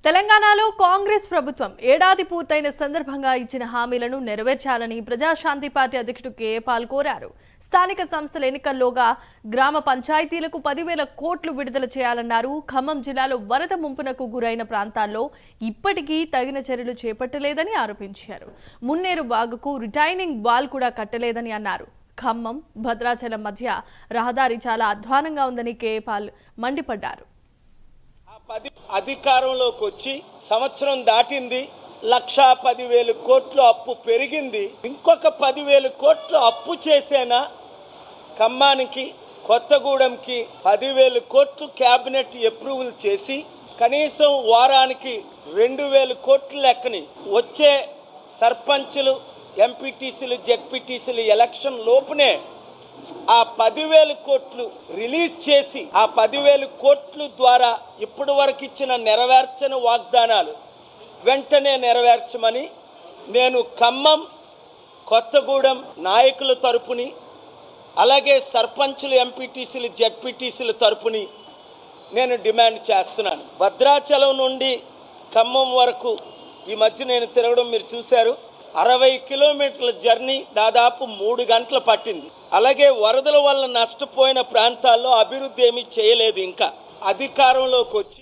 తెలంగాణలో కాంగ్రెస్ ప్రభుత్వం ఏడాది పూర్తయిన సందర్భంగా ఇచ్చిన హామీలను నెరవేర్చాలని ప్రజాశాంతి పార్టీ అధ్యక్షుడు కేఏ పాల్ కోరారు. స్థానిక సంస్థల ఎన్నికల్లోగా గ్రామ పంచాయతీలకు 10,000 కోట్లు విడుదల చేయాలన్నారు. ఖమ్మం జిల్లాలో వరద ముంపునకు గురైన ప్రాంతాల్లో ఇప్పటికీ తగిన చర్యలు చేపట్టలేదని ఆరోపించారు. మున్నేరు వాగుకు రిటైనింగ్ వాల్ కూడా కట్టలేదని అన్నారు. ఖమ్మం భద్రాచలం మధ్య రహదారి చాలా అధ్వానంగా ఉందని కేఏ పాల్ మండిపడ్డారు. అధికారంలోకి వచ్చి సంవత్సరం దాటింది. 1,10,000 కోట్లు అప్పు పెరిగింది. ఇంకొక 10,000 కోట్లు అప్పు చేసేనా? ఖమ్మానికి కొత్తగూడెంకి 10,000 కోట్లు క్యాబినెట్ అప్రూవల్ చేసి కనీసం వారానికి 2,000 కోట్లు లెక్కని వచ్చే సర్పంచులు, ఎంపీటీసీలు, జెడ్పీటీసీలు ఎలక్షన్ లోపునే ఆ 10,000 కోట్లు రిలీజ్ చేసి ఆ 10,000 కోట్ల ద్వారా ఇప్పటి వరకు ఇచ్చిన నెరవేర్చని వాగ్దానాలు వెంటనే నెరవేర్చమని నేను ఖమ్మం, కొత్తగూడెం నాయకుల తరపుని, అలాగే సర్పంచులు, ఎంపీటీసీలు, జెడ్పీటీసీల తరపుని నేను డిమాండ్ చేస్తున్నాను. భద్రాచలం నుండి ఖమ్మం వరకు ఈ మధ్య నేను తిరగడం మీరు చూశారు. 60 కిలోమీటర్ల జర్నీ దాదాపు 3 గంటలు పట్టింది. అలాగే వరదల వల్ల నష్టపోయిన ప్రాంతాల్లో అభివృద్ధి ఏమీ చేయలేదు. ఇంకా అధికారంలోకి వచ్చి